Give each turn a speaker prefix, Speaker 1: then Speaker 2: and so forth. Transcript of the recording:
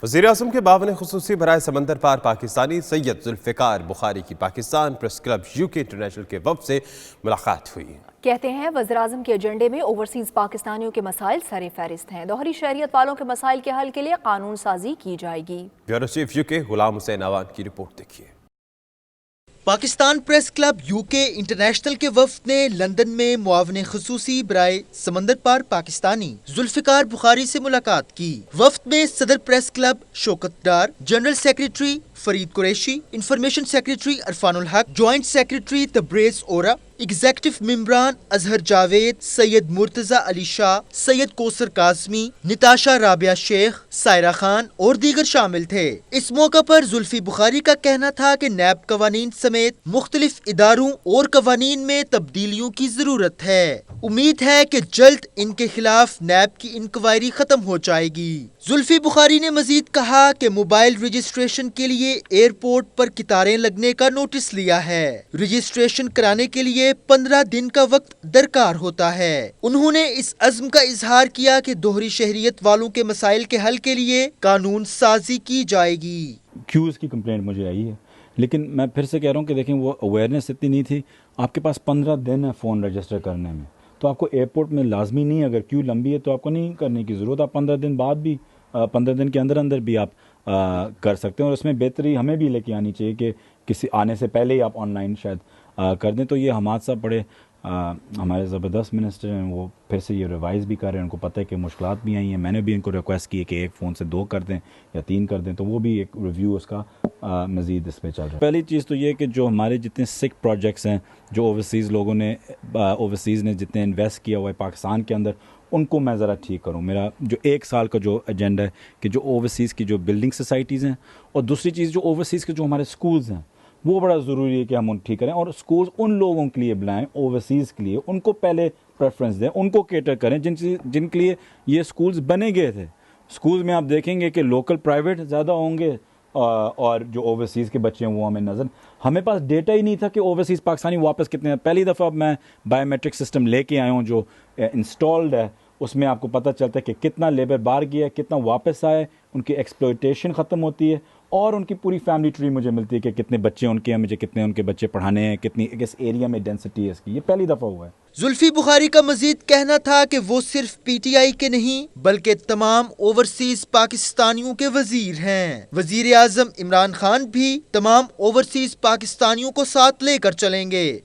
Speaker 1: وزیراعظم کے معاون خصوصی برائے سمندر پار پاکستانی سید ذوالفقار بخاری کی Pakistan press club UK international کے وفد سے ملاقات ہوئی۔
Speaker 2: کہتے ہیں وزیراعظم کے ایجنڈے میں اوورسیز پاکستانیوں کے مسائل سر فہرست ہیں۔ دوہری شہریت والوں کے مسائل کے حل کے لیے قانون سازی کی جائے گی۔
Speaker 1: بیورو چیف UK غلام حسین آوان کی رپورٹ دیکھیے۔
Speaker 3: Pakistan press club UK international کے وفد نے لندن میں معاون خصوصی برائے سمندر پار پاکستانی ذوالفقار بخاری سے ملاقات کی۔ وفد میں صدر press club Shaukat Dar, general secretary Farid Qureshi, information secretary Irfan ul-Haq, joint secretary Tabrez Aura, executive ممبران اظہر جاوید، سید مرتضی علی شاہ، سید کوثر قاسمی، نتاشا رابعہ شیخ، سائرہ خان اور دیگر شامل تھے۔ اس موقع پر زلفی بخاری کا کہنا تھا کہ NAB قوانین سمیت مختلف اداروں اور قوانین میں تبدیلیوں کی ضرورت ہے۔ امید ہے کہ جلد ان کے خلاف NAB کی انکوائری ختم ہو جائے گی۔ زلفی بخاری نے مزید کہا کہ موبائل رجسٹریشن کے لیے ایئرپورٹ پر قطاریں لگنے کا نوٹس لیا ہے۔ رجسٹریشن کرانے کے لیے 15 دن کا وقت درکار ہوتا ہے۔ انہوں نے اس عزم کا اظہار کیا کہ دوہری شہریت والوں کے مسائل کے حل کے لیے قانون سازی کی جائے گی۔
Speaker 4: کیوز کی کمپلینٹ مجھے آئی ہے، لیکن میں پھر سے کہہ رہا ہوں کہ دیکھیں وہ اویئرنیس اتنی نہیں تھی۔ آپ کے پاس 15 دن ہے فون رجسٹر کرنے میں، تو آپ کو ایئرپورٹ میں لازمی نہیں، اگر کیو لمبی ہے تو آپ کو نہیں کرنے کی ضرورت، آپ 15 دن بعد بھی 15 دن کے اندر بھی آپ کر سکتے ہیں۔ اور اس میں بہتری ہمیں بھی لے کے آنی چاہیے کہ کسی آنے سے پہلے ہی آپ آن لائن شاید کر دیں۔ تو یہ حماد صاحب بڑے ہمارے زبردست منسٹر ہیں، وہ پھر سے یہ ریوائز بھی کر رہے ہیں، ان کو پتہ ہے کہ مشکلات بھی آئی ہیں۔ میں نے بھی ان کو ریکویسٹ کی ہے کہ ایک فون سے 2 کر دیں یا 3 کر دیں، تو وہ بھی ایک ریویو اس کا مزید اس پہ چل رہا ہے۔ پہلی چیز تو یہ کہ جو ہمارے جتنے سکھ پروجیکٹس ہیں، جو اوورسیز نے جتنے انویسٹ کیا ہوا ہے پاکستان کے اندر، ان کو میں ذرا ٹھیک کروں۔ میرا جو 1 سال کا جو ایجنڈا ہے کہ جو اوورسیز کی جو بلڈنگ سوسائٹیز ہیں، اور دوسری چیز جو اوورسیز کے جو ہمارے سکولز ہیں، وہ بڑا ضروری ہے کہ ہم ان ٹھیک کریں، اور سکولز ان لوگوں کے لیے بلائیں اوورسیز کے لیے، ان کو پہلے پریفرنس دیں، ان کو کیٹر کریں جن کے لیے یہ سکولز بنے گئے تھے۔ سکولز میں آپ دیکھیں گے کہ لوکل پرائیویٹ زیادہ ہوں گے، اور جو اوورسیز کے بچے ہیں وہ ہمیں پاس ڈیٹا ہی نہیں تھا کہ اوورسیز پاکستانی واپس کتنے ہیں۔ پہلی دفعہ میں بایو میٹرک سسٹم لے کے آیا ہوں جو انسٹالڈ ہے، اس میں آپ کو پتہ چلتا ہے کہ کتنا لیبر باہر گیا ہے، کتنا واپس آیا ہے، ان کی ایکسپلوئٹیشن ختم ہوتی ہے، اور ان کی پوری فیملی ٹری مجھے ملتی ہے کہ کتنے بچے ان کے ہیں، مجھے کتنے ان کے بچے پڑھانے ہیں، کتنی کس ایریا میں ڈینسٹی ہے اس کی۔ یہ پہلی دفعہ ہوا ہے۔
Speaker 3: زلفی بخاری کا مزید کہنا تھا کہ وہ صرف PTI کے نہیں بلکہ تمام اوورسیز پاکستانیوں کے وزیر ہیں۔ وزیر اعظم عمران خان بھی تمام اوورسیز پاکستانیوں کو ساتھ لے کر چلیں گے۔